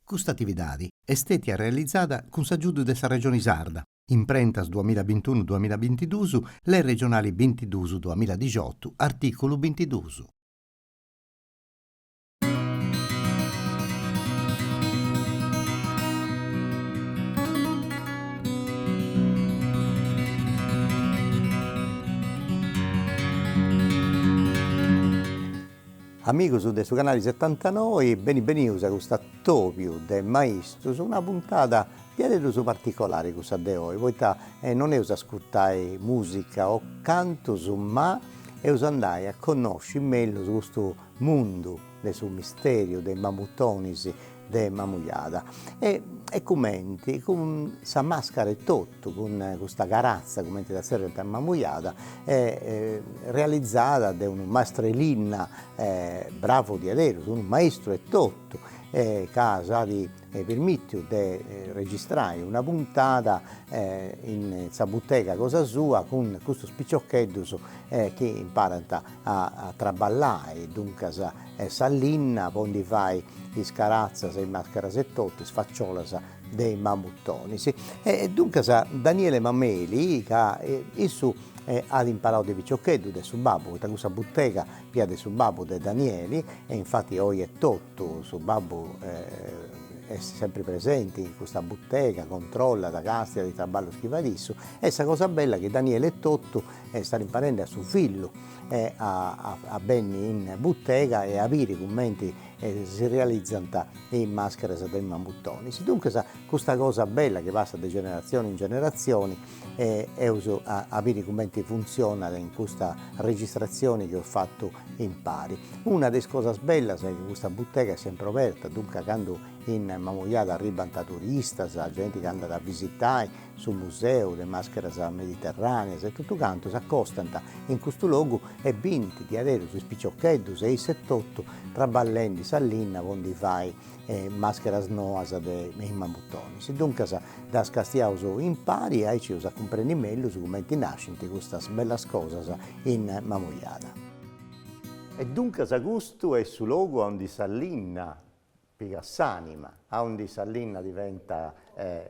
Questa attività è stata realizzata con l'aiuto della Regione Sarda, imprentas 2021-2022, le regionali 22-2018, articolo 22. Amigos de su canale 79, benvenuti a questo topiu de maestro su una puntata più su particolare questa de oggi, poiché non è ascoltare musica o canto, ma è andare a conoscere meglio questo mondo del suo misterio, dei mamutonis, de Mamujada e commenti con questa maschera e tutto, con questa carazza commenti da serretta Mamujada realizzata da un maestrelina bravo di Aderos, un maestro e tutto che ha di permesso di registrare una puntata in sa bottega cosa sua con questo spiccioccheddo che imparano a traballare, dunque s'allinna, poi fai i scarazzas e mascheras e tutte, sfacciolas dei mamuttoni. E dunque Daniele Mameli, che esso ha imparato di piccioccheddu de su babbo, da questa bottega pia de su babbo de Danieli, e infatti oggi è tutto, su babbo è sempre presente in questa bottega, controlla da castia di traballo schivadisso, e questa cosa bella che Daniele è tutto sta imparando a suo figlio a benni in bottega e a viri commenti si realizzano in maschere dei mamuttoni. Dunque questa cosa bella che passa di generazione in generazione e uso a viri commenti funziona in questa registrazione che ho fatto in pari. Una delle cose belle è che questa bottega è sempre aperta, dunque quando in Mamujada arrivano turisti, gente che anda a visitare sul museo, le maschere mediterranee e tutto quanto, si accostano in questo luogo e vinti di avere sui spiccioccheddu, 6-7-8, traballendo, s'allinna, quando fai mascheras noas dei mamuttoni. Dunque da scastiauso impari e ci usa comprendi meglio su come nascono queste belle cose in Mamujada. E dunque questo è sul luogo dove s'allinna Pigassanima, a un di Sallinna diventa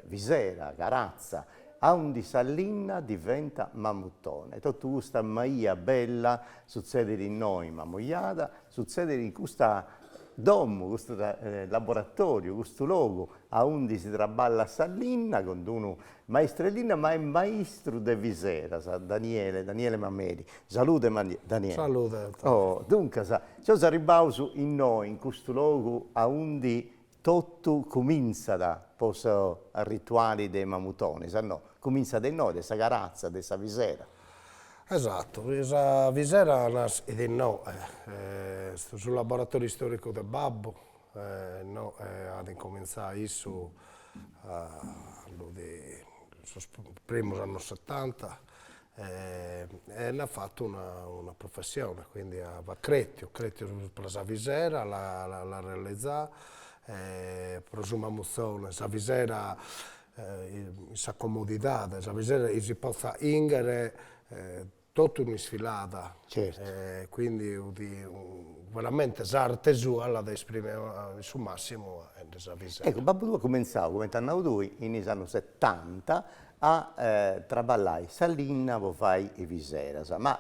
visera, carazza, a un di Sallinna diventa mamuttone. Tutta questa maia bella succede in noi, Mamujada, succede in questa domo, questo laboratorio, questo luogo, a un di si traballa a Sallinna, con uno maestrellina, ma è maestro de visera, Daniele Mameli. Salute Daniele. Salute. Oh, dunque, ci arriviamo in noi, in questo luogo, a un di tutto comincia da posso rituali dei mamutoni, no? Comincia da noi, da questa carazza, da questa visera. Esatto, questa visera nasce di noi, sul laboratorio storico del Babbo, no, ad incominciare isso primi anni 70 e ne ha fatto una professione, quindi a Crecchio per la visera l'ha realizzata, per una mozione, la visera, la comodità, la visera si possa ingere tutto in sfilata, certo. quindi veramente l'artesuala da esprimere il suo massimo nella visera. Ecco, Babbo Tua cominciava, come hanno detto, negli anni 70 a traballare Sallinna, poi fai i viseras, ma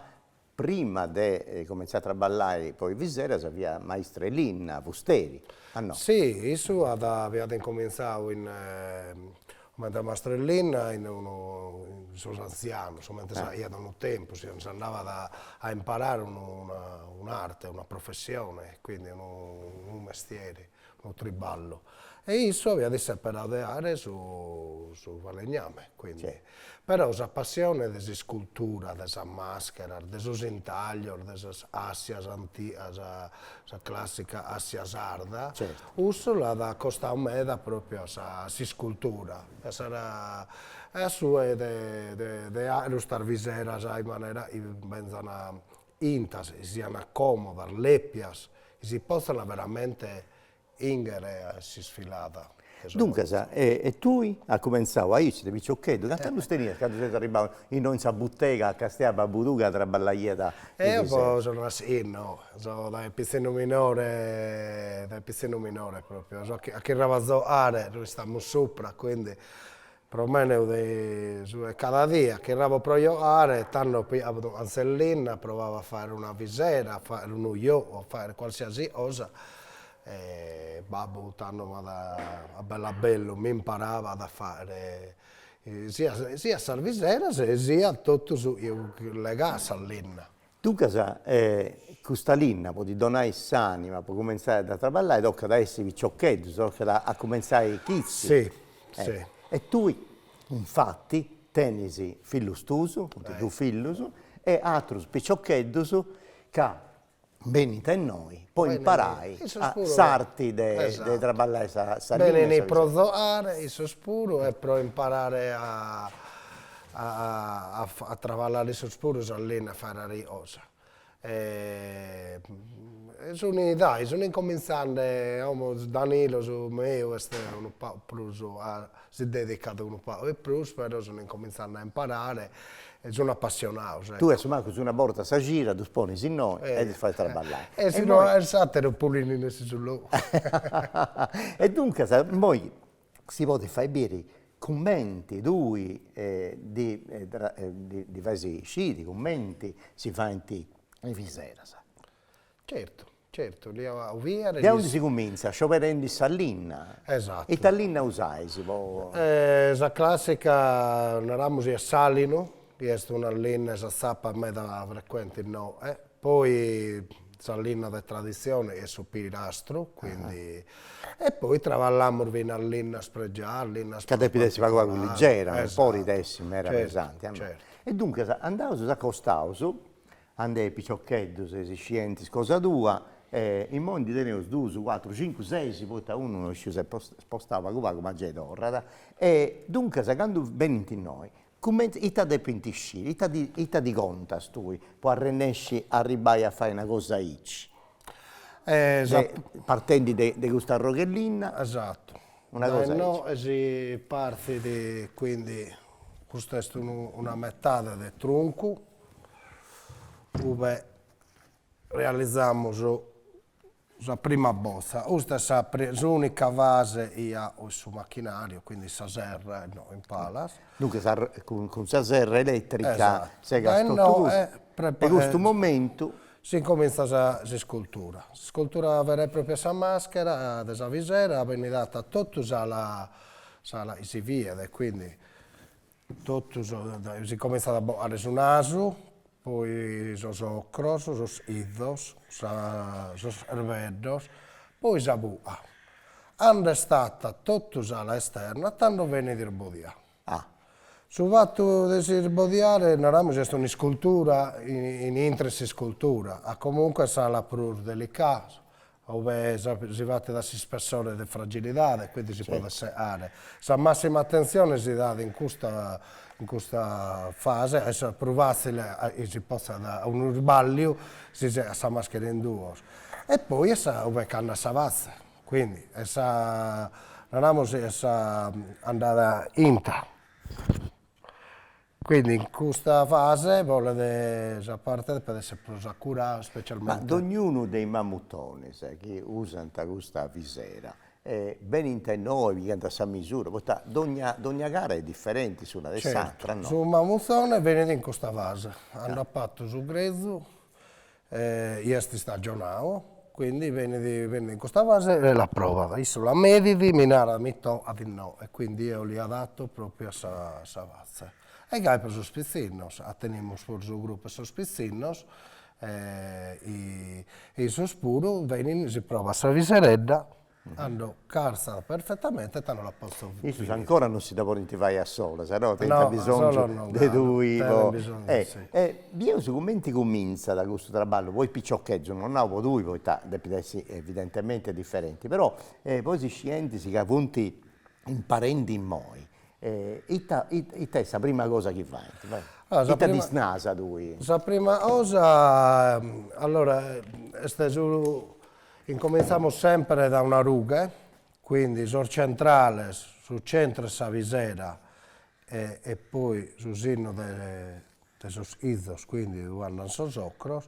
prima di cominciare a traballare poi i viseras aveva maestrelina, Fusteri, no? Sì, io avevo incominciato come maestrellina sono anziano, insomma, io da un tempo si andava a imparare un'arte, una professione, quindi un mestiere, un triballo. E io avevo sempre lavorare su falegname, quindi. Sì. Però la passione della scultura, della maschera, dei intaglio, delle assias antiche, la classica assia sarda, certo. uso la costa umeda proprio a scultura. Sarà a sue de ilustrar viseras in maniera benzana intas, siano accomode, leppias, si possano veramente ingere a si sfilata. Dunque, e tu hai cominciato a irci, da picciochetto, quanti anni tenivi quando sei arrivato in una bottega a Castiaba a Buduga a traballare da Io poi sono nato, sono dal pizzino minore proprio, so che eravamo aree, noi stavamo sopra, quindi per me cada dia che eravamo pro giocare, tanto avevo Ansellina, provavo a fare una visera, a fare un uio, a fare qualsiasi cosa. E babbo, tanto a bella bello, mi imparava a fare sia salvisera sia tutto legato all'inna. Dunque, questa linna può donare s'anima, può cominciare a lavorare, tocca da essere picciocchetti, tocca a cominciare i chizzi. Sì, sì. E tu, infatti, tenisi fillus tuo, tu fillus, e altri picciocchetti che venite a noi, poi imparai a sarti di traballare sa linna. Bene, pro zoare, il sospuro, e pro imparare a traballare il sospuro, sa linna, a fare riosa. Sono incominciando, Danilo, su me, un po' più, si è dedicato un po' più, però sono incominciando a imparare e sono appassionato. Tu hai una volta sa gira, tu sponi in noi e ti fai traballare. E se no, è stato un pulino in sullo. E dunque, poi si può fare bere commenti, di fasi sciti, commenti, si fa in visera. Certo, lì a Uviere. Da dove si comincia? Scioperendo Sallinna. Esatto. E Tallinna usai, si può... La classica, eravamo a Salino, che è una linea che sappa a me da frequente, no. Poi la linea di tradizione è su Pirastro, quindi... E poi travallammo fino a linea spregiare, che te si fa con leggera, un po' ridessimo, era certo, pesante. certo. E dunque andavo a Costauso, andai picciocchetti, se si scienti, cosa tua, in mondi tenevo 2, 4, 5, 6, si porta uno non si spostava come Gedorra. E dunque, quando venite in noi, come ita de pentisci, ita di contas tu, può arrennesci arrivare a fare una cosa ici. Partendo da questa roghellina. Esatto. Una cosa no, si parte di, quindi, questa è una metà del tronco, dove realizziamo la prima bozza. Questa è l'unica base che ha sul macchinario, quindi la serra in palas. Dunque con la serra elettrica Esatto. si gasta in questo momento si comincia la scultura. La scultura vera e propria sa maschera, della visera, viene data tutta la si vede, quindi tutto si comincia a fare su naso, poi sono crossi, sono iddos, sono ervedos, poi la bua. Quando è stata tutta l'esterna, tanto viene di rbodiare. Sul fatto di sbodiare, noi c'è una scultura, in interesse scultura, comunque sarà più delicato, dove si va da spessore di fragilità, quindi si può fare. La massima attenzione si dà in questa fase, è più facile, si possa da un sbaglio, si sa maschera in due. E poi dove canna sa vazza, quindi non è andata inta. Quindi in questa fase vuole la parte per essere presa cura specialmente. Ma ognuno dei mammutoni che usano questa visera, ben in noi, che a misura, ogni gara è differente su una dell'altra, no? Su mammutone viene in questa fase, hanno fatto su grezzo, ieri stagionato, quindi viene in questa fase e la prova. Adesso la medidi, minara mitto ad no, e quindi io li adatto proprio a questa fase. E che per sus pizzinos, tenemos por su gruppo sus pizzinos, e sus puro si prova a viseredda, hanno calza perfettamente e hanno la posto. Questo ancora non si può vai a sola, se no ha bisogno di due. Io su commenti comincia da questo lavoro, voi piccioccheggio, non ho due, poi evidentemente differenti, però poi si scienti, si capunti imparendo in noi. E te la prima cosa che fai? Ita di snasa lui? La prima cosa, allora, incominciamo sempre da una ruga, quindi sul centrale, sul centro sa visera e poi sul sino dei idos, quindi quando sono socros.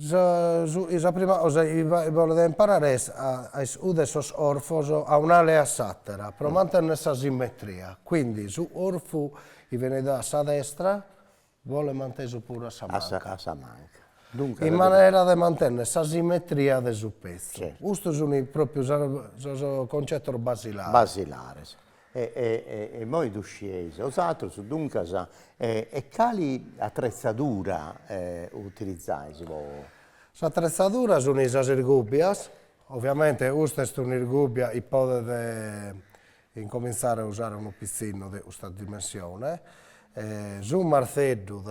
La prima cosa che voglio imparare è a usare questi orfos a un'alea sattera, per mantenere questa simmetria. Quindi su orfu che viene da sa destra, vuole mantenere pure a sa manca. A sa manca. Dunque, In maniera da mantenere questa simmetria del suo pezzo. Certo. Questo è proprio il concetto basilare. basilare. E poi tu scesi, osatro su dunque, e quali attrezzatura utilizzai? L'attrezzatura sono le irgubias, ovviamente questa è un'irgubia e potete incominciare a usare un pizzino di questa dimensione. Su un martello,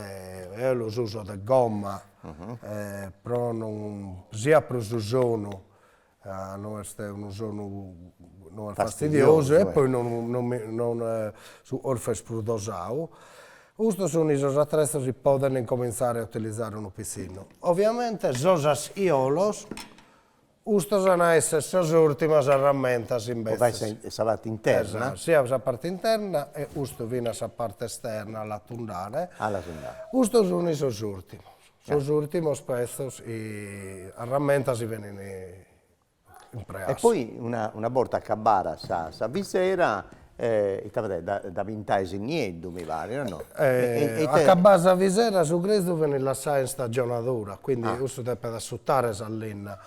io lo uso di gomma, sia per il suono, non è un suono non è fastidioso e poi non su orfe sprudosau. Questo sono i attrezzi che possono cominciare a utilizzare un piccino. Ovviamente, sosas iolos, questo sono le ultime herramientas invece. La parte interna? Esatto, sia la parte interna e questo viene la parte esterna, alla tundare. Alla tundare. Questo sono i ultimi. Sono ultimi pezzi e herramientas vengono impreate. E poi una volta accabara sa visera, da vint'anni niente, mi pare, no? Accabare la visera su questo viene lasciata in stagionatura, quindi questo deve asciuttare all'inna.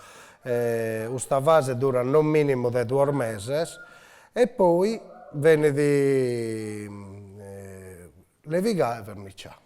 Questa fase dura non minimo di 2 mesi e poi viene di levigare e verniciare.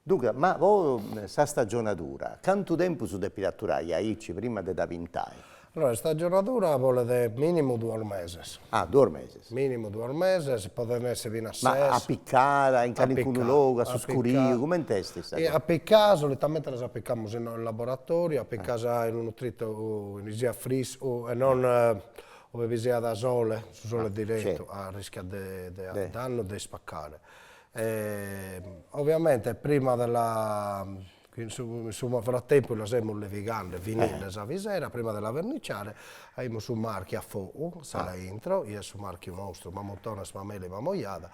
Dunque, ma voi, sa stagionatura, quanto tempo su deve pitturare aici prima di da vint'anni? Allora, la stagionatura vuole minimo 2 mesi. 2 mesi. Minimo 2 mesi, possono essere fino a 6. Ma a piccare, in calicuno luogo, su scurio, come in testi? A piccare, solitamente le appicchiamo in laboratorio, a piccare in un nutrito in isia fris e non dove vi sia da sole, su sole diretto, certo. a rischio di danno di spaccare. Ovviamente prima della... Insomma, frattempo la siamo levigando, vinile a visera, prima della verniciare, abbiamo su marchi a fuoco, sala intro, io su marchi nostro, mamottone, smamele, mamoiada,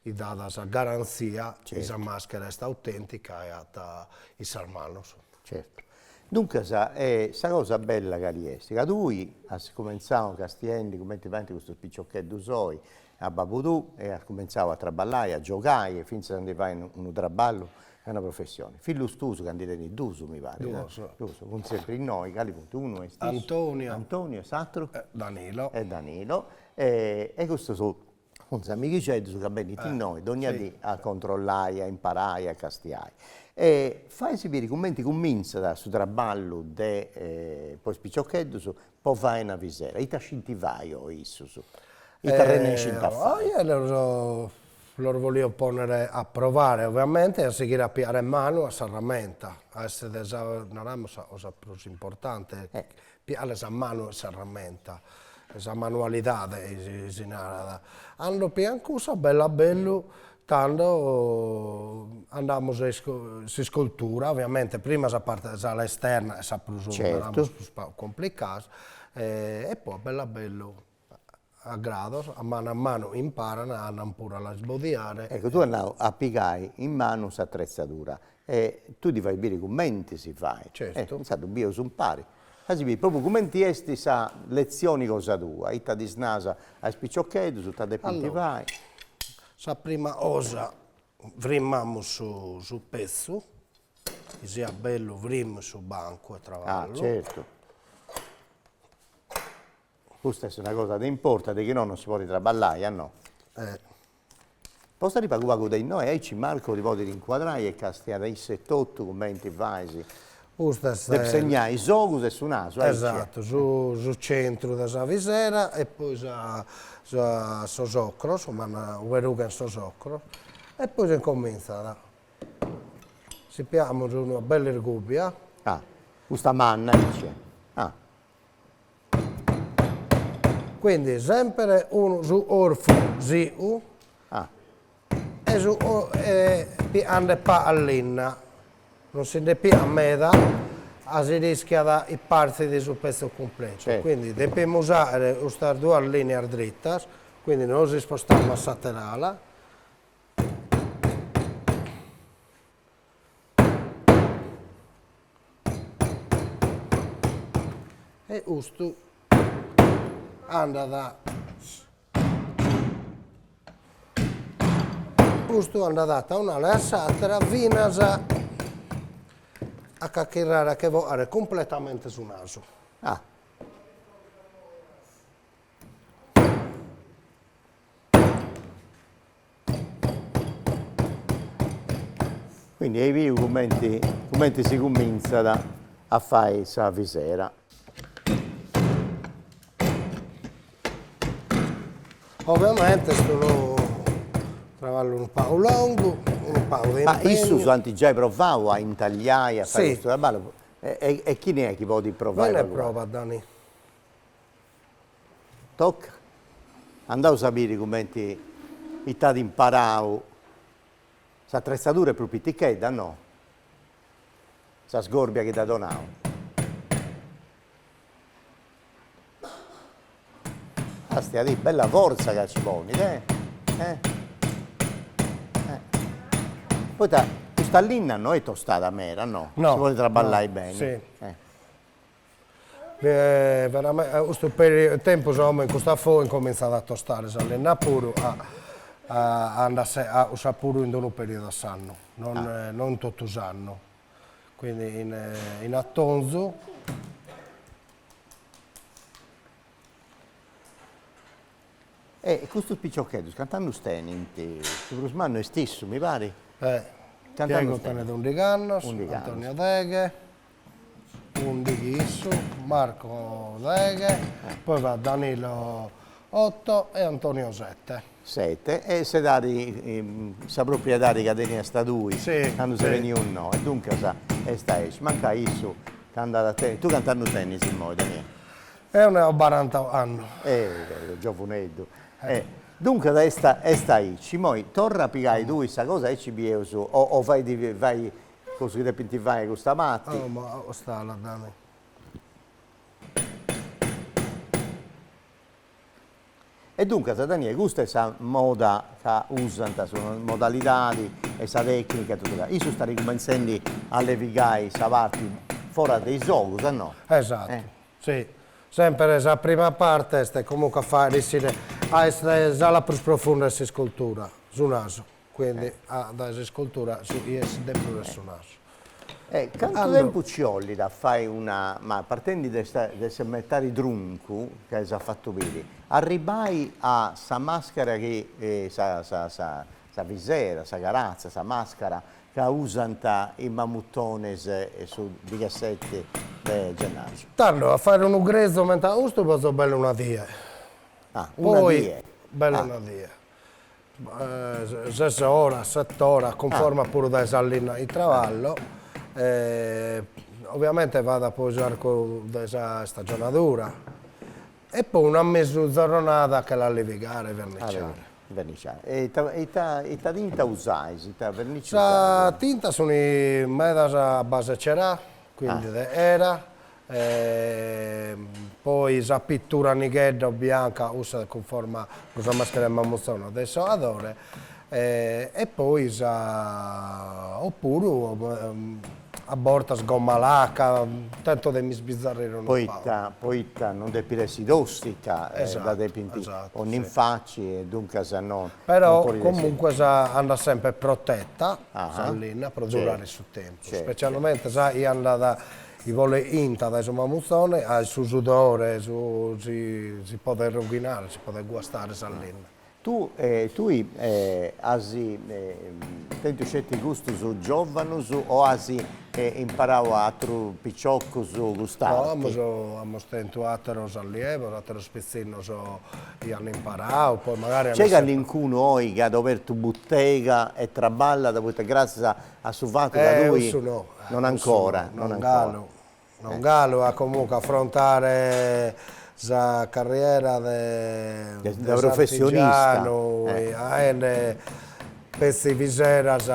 e data la garanzia che la maschera è autentica e ha i salmano. Certo. Dunque, questa cosa bella che riesce, tu hai cominciato a Castielli, come ti vanti questo spicciochetto soi, a Babudù, e hai cominciato a traballare, a giocare, finché non ti fai un traballo. È una professione. Figlio stuso, candidati Duso, mi pare. Duso, con sempre in noi, cali punto uno è stesso. Antonio, esatto. Danilo. E Danilo. E questo sono un amici che sono venuti in noi, ogni dì a controllare, a imparare, a castigare. E fai sapere commenti comincia da su traballo de poi spicciochetto, poi fai una visera. I tascintivai io isso su. I terreni io lo voglio porre a provare ovviamente a seguire a piare in mano a herramienta, a essere una cosa più importante, piare a mano a herramienta, la manualità hanno piancusa bella bello, tanto andiamo su scultura, ovviamente prima la parte all'esterna è più complicata e poi bella bello. A grado, a mano imparano, hanno pure a sbodiare. Ecco, tu andai a piegare in mano questa attrezzatura e tu ti fai bere i commenti, si fai. Certo. Non sa, tu sono pari. Proprio commenti esti sa lezioni cosa tua, itta di snasa a spicciocchetti, su tante punti vai. Sa prima cosa, vrimmiamo sul pezzo, che sia bello vrim sul banco e travallo. Certo. Questa è una cosa che importa, che non si può traballare, no? Posso arrivare a di noi, e ci Marco ti può inquadrare e castiare i 7-8 commenti vai. Devi segnare i sogus e su naso. Esatto, sul centro della visera e poi su sosocro, insomma, una verruga in sosocro, e poi si comincia. Si piamo su una bella ergubia. Questa manna dice. Quindi sempre uno su orfu ziu e su ande pa all'inna, non si ne più a meda si rischia da i parti di sul pezzo completo. Certo. Quindi dobbiamo usare queste due linee dritte, quindi non si spostiamo a laterale. E questo anda da una alessatra fino a cacchirare che vuole completamente sul naso. Ah. Quindi hai visto come si comincia a fare questa visera. Ovviamente sono travallo un po' lungo, un po' di Ma impegno. io anche già provavo a intagliare, a fare Sì. questo lavoro. E chi ne è che può provare? Vieni a prova, Dani. Tocca. Andavo a sapere come ti stai imparando. Questa attrezzatura è più piccola, no? Questa sgorbia che ti ha donato. Stia lì, bella forza che ci poni, Poi questa linea non è tostata mera, no? No, Si vuole traballare no, bene. sì. Veramente, questo tempo insomma, in questa fo incominciato a tostare, a pure a usare pure in un periodo d'anno, non tutto l'anno. Quindi in attonzo. E questo picciochetto, cantando steni, Brusmano è stesso, mi pare? Piego Tane Don Di Gannos, Antonio Deghe, un di Ghissu, Marco Deghe, poi va Danilo 8 e Antonio 7. 7 e se dati sa proprietaria che tenia sta due Sì, quando si sì. veniva un no e dunque sa e sta manca isso canta tu cantando tennis in modo E ne ho 40 anni. giovanetto dunque da sta ci moi torna a pigliare tu questa cosa e ci bieo su o vai così che ti vai con sta matti Oh, ma sta là, Dani. e dunque Daniele questa è questa moda che usano questa modalità e questa tecnica tutto questo. Io sto ricominciando a levigare questa parte fuori dai giochi, no? Esatto, sì. Sempre la prima parte è comunque a fare la più profonda di scultura sul naso, quindi da scultura su dentro sul naso. Quanto tempo ci vuole da fare una, ma partendo da semettare drunco, che si è fatto bene, arrivai a questa maschera che, sa visera, questa carazza, questa maschera che usano i mammuttones su 17 di gennaio. Tanto a fare un ugrezo mentre questo posso bello una dia. Poi bello una dia. 6 ore, 7 ore, conforme pure da esalina il travallo. Ovviamente vado a posare con questa stagionatura e poi una mezzogiornata che la levigare e verniciare. E ta tinta usai, ta vernice La tinta sono i medas a base cerà, quindi era, poi la pittura nighedda o bianca usa conforme la maschera di mammuzzone adesso adore, e poi oppure a borta sgomma lacca, tanto di mi sbizzarrire un po'. Poi non depilessi d'ostica da depinti ogni infacci e dunque se no però non comunque anda sempre protetta linea per durare sul tempo, specialmente se anda da i vuole inta da insomma muzzone al suo sudore si può rovinare, si può guastare la linea. Tu hai tanto scelti gusti su giovani o hai imparato altro piccocco su gustare? No, abbiamo stento altro allievo, altro spezzino che hanno imparato, poi magari... C'è qualcuno oggi che ha aperto bottega e traballa grazie a suo fatto da lui? No, non ancora. Non gallo a comunque affrontare la carriera da professionista. pezzi viseras,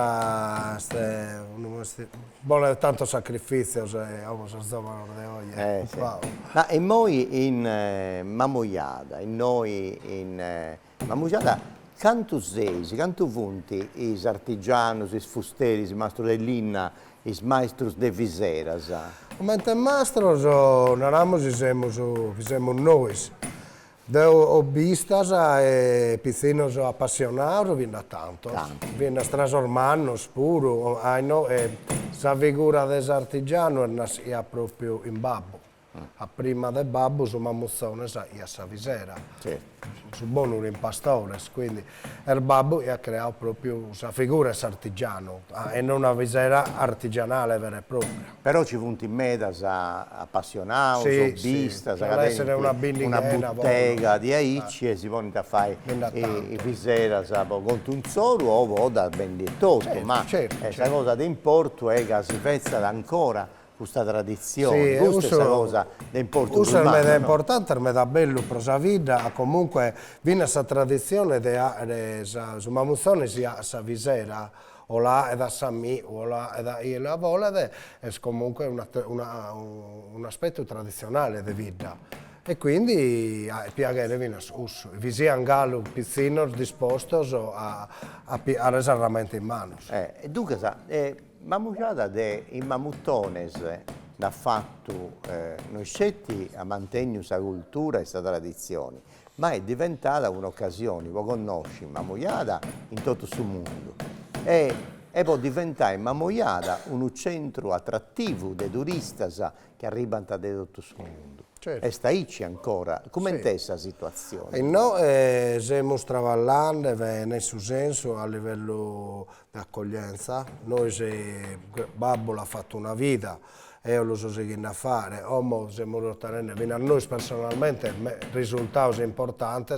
vuole tanto sacrificio, vamos a zona de oggi. Sì. Wow. Ma e noi in Mamojada, in noi in Mamojada, cantu seis, cantu funti is artigianos, is fusteris, mastro dell'inna, is maestros de viseras? Mentre mastros, naramos fizemos noi. De hobbistas e piscinos appassionados vinda tantos. Vinda trasformarnos puro. Sa figura des artigianos nascia proprio in babbo. A prima del babbo su mamuzzone ia sa visera. Su buono in pastores, quindi il babbo ha creato proprio sa figura artigiano e non una visera artigianale vera e propria. Però ci funti medas appassionados, hobbistas, deve essere una bottega di aici e si pone a fare i viseras con un solo o da bendiettoso, ma questa cosa di importo è che si fezza ancora questa tradizione, questa cosa di importo umano. È importante, è da bello per la vita, comunque viene questa tradizione su mamuzzone si ha sa visera, o là è da Samì, o là è da Ila Volade, è comunque un aspetto tradizionale di vita. E quindi piacere viene uso. Vi sia un gallo piccino disposto a resarramento in mano. E dunque, Mamujada i mamuttones l'ha fatto noi scetti a mantenere questa cultura e questa tradizione, ma è diventata un'occasione, voi conosci Mamujada in tutto il mondo e può diventare Mamujada un centro attrattivo dei turisti che arrivano da tutto il mondo. E sta ici ancora, come è questa situazione? E noi stiamo lavorando nel suo senso a livello di accoglienza. Noi, Babbo ha fatto una vita e lo so seguendo a fare, stiamo ottenendo a noi personalmente risultati importanti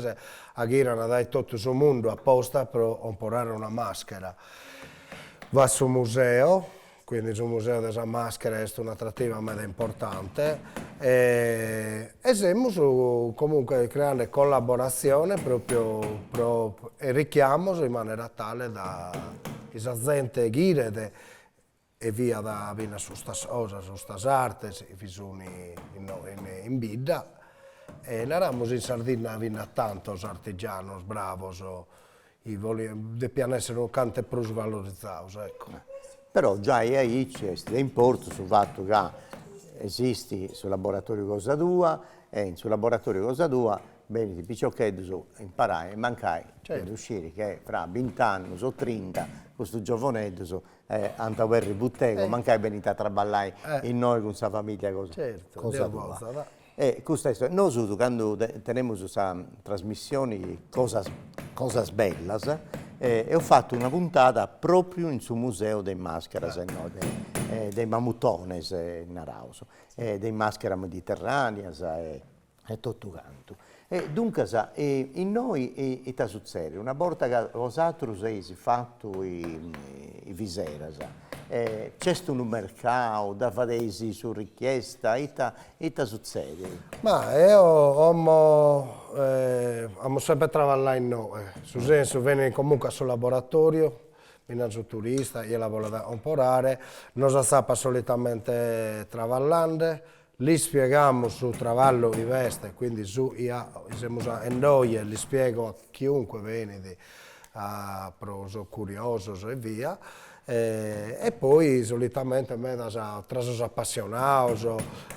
a girare da tutto il mondo apposta per imporare una maschera. Va sul museo. Quindi il Museo della Maschera è un'attrattiva molto importante e stiamo comunque creando collaborazione proprio e richiamo in maniera tale da le aziende gire e via da venire su queste cose, su queste arti, in bidda e narramo in Sardegna vengono tantos artigianos bravos devono essere tante più valorizzati, ecco. Però già è importo sul fatto che esiste sul laboratorio Cosa Tua e sul laboratorio Cosa Tua bene di picciocchetti imparai e mancai di uscire che fra 20 anni o 30 questo giovanetto andaverri buttego mancai venite a lavorare in noi con sa famiglia Cosa Tua. E questo è noi quando teniamo questa trasmissione cosas bellas e ho fatto una puntata proprio in su museo dei mascaras dei mamuttones in Arauso dei mascara mediterraneas e tutto canto e dunque in noi è succede una volta che vosaltro si fatto i viseras c'è un mercato da fare su richiesta e succede? Ma io amo sempre lavorato in noi, nel senso viene comunque sul laboratorio, viene su turista, io lavoro da imparare, noi sappiamo solitamente lavorando, li spieghiamo su travallo di veste, quindi su e noi li spiego a chiunque viene, a proso, curioso e via. E poi solitamente me tra os appassionados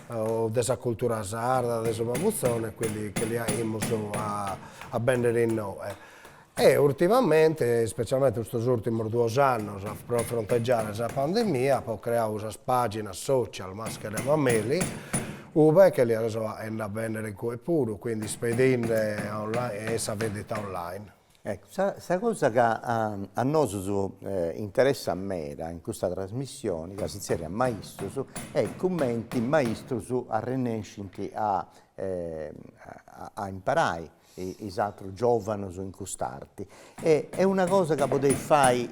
o dessa cultura sarda, dessa mamuzzone, quelli che li abbiamo a vendere in noi. E ultimamente, specialmente questi ultimi 2 anni, per fronteggiare la pandemia, ho creato una pagina social Maschere Mameli, che li hanno a vendere qui pure, quindi spedendo online e essa vendita online. Ecco, questa cosa che a noi interessa a me in questa trasmissione, che si serie a maestro, è commenti maestro su a rinascenti a imparare. i altri giovani in custarti. È una cosa che potete fare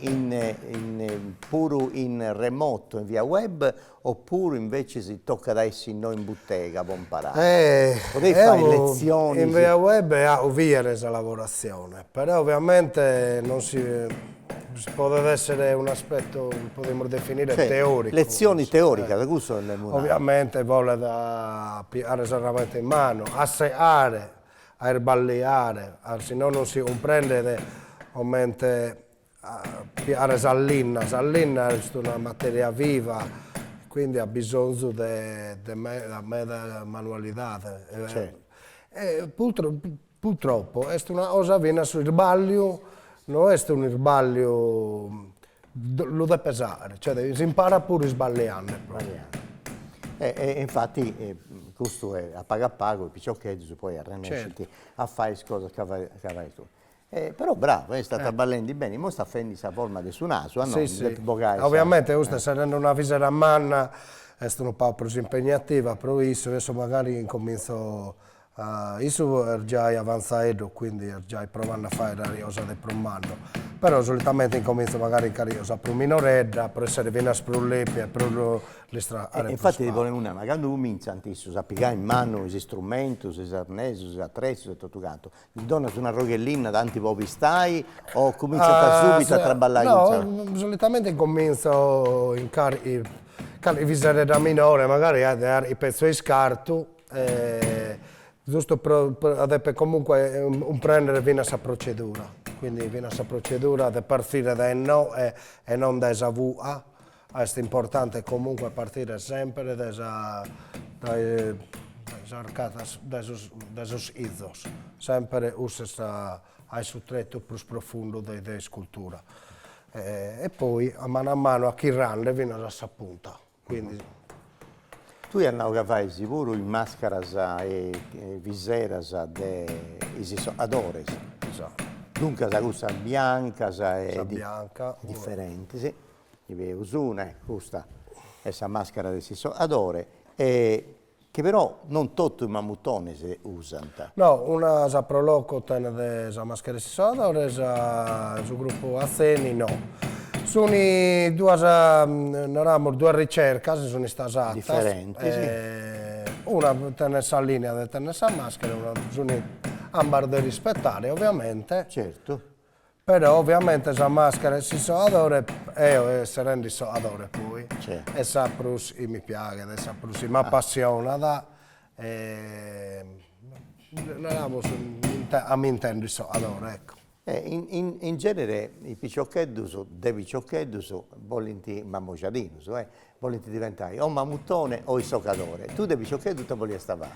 pure in remoto, in via web, oppure invece si tocca da essi noi in bottega per imparare? Potete fare lezioni? In via web è via questa lavorazione, però ovviamente non può essere un aspetto, potremmo definire, teorico. Lezioni teoriche, da questo è ovviamente vuole da piare esattamente in mano, a seare, a erballiare, se no non si comprende ovviamente a piare sallina. Sallina è una materia viva, quindi ha bisogno di manualità. Purtroppo è una cosa che viene sul sbaglio, non è un sbaglio, lo deve pesare, cioè si impara pure sbagliando. Infatti questo è a pago, i picciochetti si può arrenderti a fare le cose che fai tu. Però bravo, è stata ballando bene, ora sta facendo questa forma del suo naso, no? Sì. Ovviamente questa essendo una visera a manna, è un po' più impegnativa, però adesso magari incomincio. Io è già avanzato, quindi già provando a fare la cosa del primo anno, però solitamente incomincio magari in carriosa per un minoredda, per essere viene a sprullepia, per l'estra. Infatti ti volevo una, ma quando comincia a applicare in mano gli strumenti, gli arnesi, gli attrezzi e tutto quanto, ti dona una roghellina tanti pochi stai o comincia subito a traballare? No, solitamente incomincio in visere da minore, magari i pezzi di scarto. Giusto per comunque un prendere viene questa procedura, quindi viene questa procedura di partire da no e non da esa VA, è importante comunque partire sempre da esos izos, sempre usa il sottretto più profondo della scultura e poi a mano a chi rende viene questa punta. Quindi, tu hai che fai sicuro in mascaras e viseras de adores. Esatto. Dunque la cosa bianca è differente, sì. Usuna, questa è questa maschera di adore, che però non tutti i mammutoni si usano. No, una sa proloco tiene della maschera di adore, sul gruppo Azeni no. Sono due ricerche, sono state differenti, sì. Una tiene la linea di tenere la maschera, una sono ambar da rispettare ovviamente. Certo. Però ovviamente la maschera si so adore e si rende so adore poi. Certo. E sa prus mi piace, e sa prus mi appassiona da a mi intendo so adore, ecco. In genere i picciocheddi, dei picciocheddi, vogliono mammociadini, vogliono diventare o mammutone o il soccadore. Tu dei picciocheddi te volevi stare?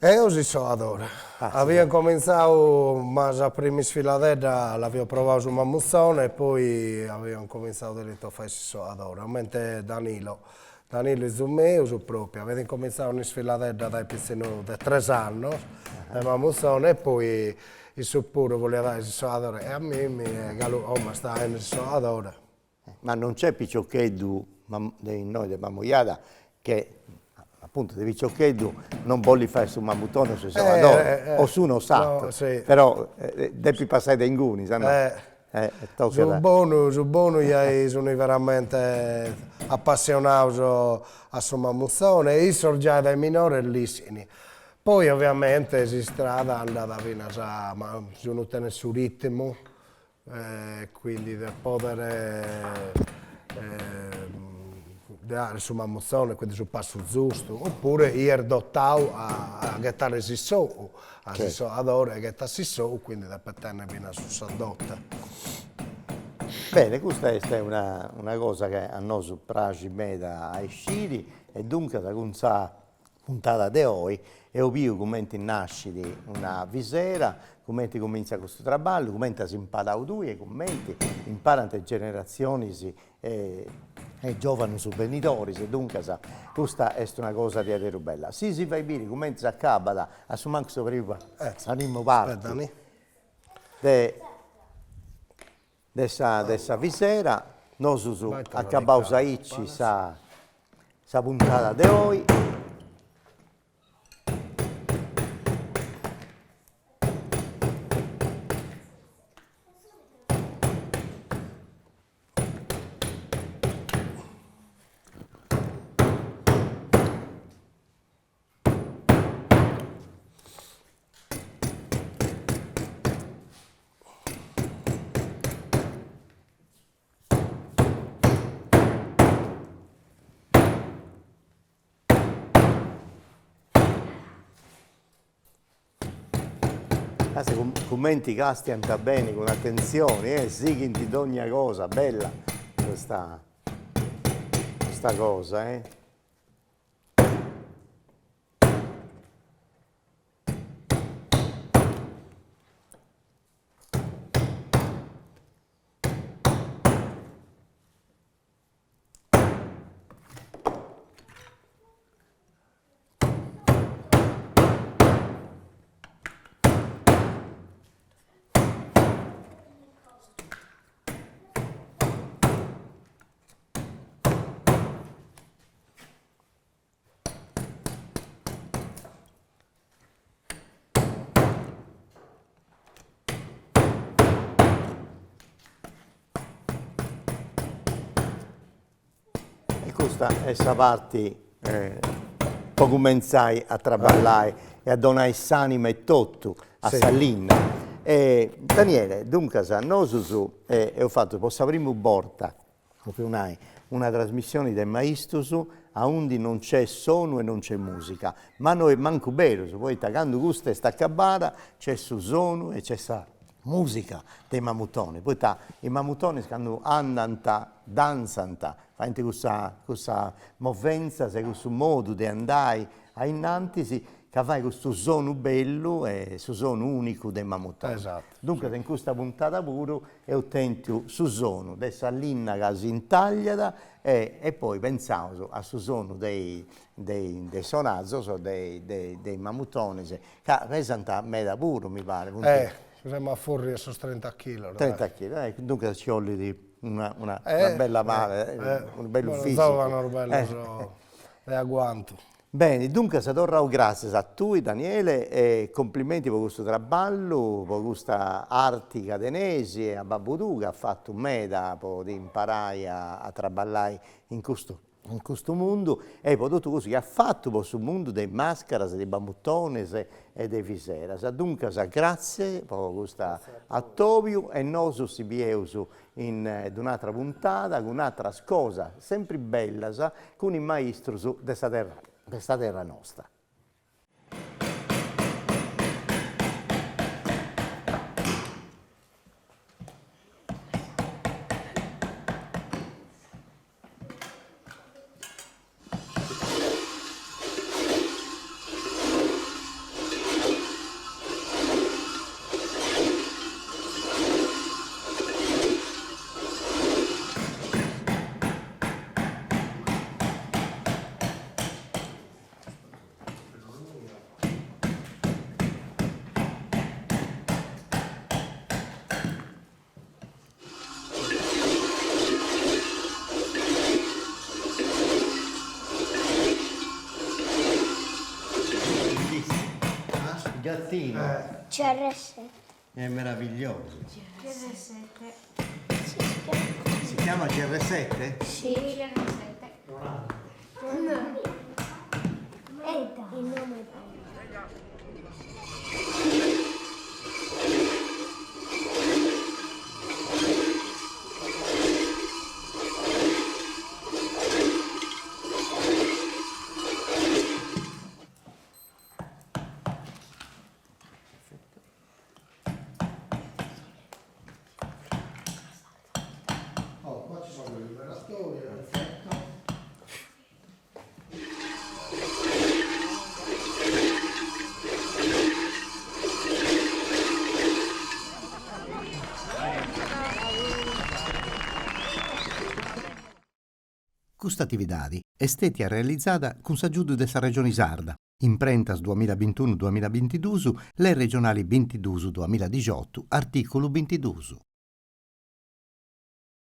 Io si so adore. Avevo cominciato, ma la prima sfiladetta l'avevo provato su mammuzzone e poi avevo cominciato a fare si so adore. Mentre Danilo è su me, su proprio. Avevo cominciato una sfiladetta dai pizzino di 3 anni, da mammuzzone e poi il suppuro voleva dare il adore e a me ma sta in il adore. Ma non c'è piccioccheddu di noi di Mammoiada che appunto di piccioccheddu non vuole fare su mammutone su adore o su uno satto, no, sì. Però devi passare dai inguni, sanno? Su buono sono veramente appassionato a su mammuzzone e io già dai minori lì. Poi ovviamente si strada andata fino a ma sono tenuto sul ritmo, quindi per poter dare su mammuzzone, quindi sul passo giusto, oppure io dottavo a gettare si so, a si so adoro e gettare si so, quindi da per tenere fino su sandotta. Bene, questa è una cosa che a noi piace da uscire e dunque da questa puntata di oggi e ho visto come nasce una visera, come comincia questo lavoro, come si impara due, come imparano le generazioni e giovani subvenitori, dunque questa è una cosa di davvero bella. Se si fa bene, come si accaba a su manco sopra animo parte dessa visera, noi acabamos questa puntata di oggi. Se commenti casti andrà bene con attenzione, sì, di ogni cosa, bella questa cosa, E questa è la parte poi cominciai a traballare e a donare s'anima e tutto a Sì. Sallinna. Daniele, dunque, noi ho fatto questa prima volta una trasmissione del maestro a onde non c'è suono e non c'è musica, ma noi manco vero, poi quando questa sta accabata c'è su suono e c'è sa musica dei mamutoni. Poi i mamutoni quando andano, danzano, fanno questa movenza, questo modo di andare a innanzi che fa questo suono bello e questo suono unico dei mamutoni. Esatto. Dunque, in questa puntata pure ho tentato su suono di Sallinna che si intaglia e poi pensiamo a su suono dei sonazzo, dei mamutoni, che pesano a me da pure, mi pare. Siamo a fuori su 30 kg. 30 kg, dunque ci vuole di una bella male, un bello fisico. Zovano bello, è agguanto. Bene, dunque se torno grazie a tu, Daniele, e complimenti per questo traballo, per questa arte cadenesi e a Babbo Tu che ha fatto meda per imparare a traballare in questo mondo e per tutto così che ha fatto per questo mondo dei mascaras, dei bambuttones e dei viseras. Dunque grazie per questa attovio e noi ci vediamo in un'altra puntata con un'altra cosa sempre bella con il maestro di questa terra nostra. Gattino, CR7. è meraviglioso. CR7. Si chiama CR7? Sì. CR7. Il nome è Qua ci sono i liberatori, perfetto. Questa attività è stata realizzata con l'aiuto della Regione Sarda, imprentas 2021-2022, le regionali 22-2018, articolo 22.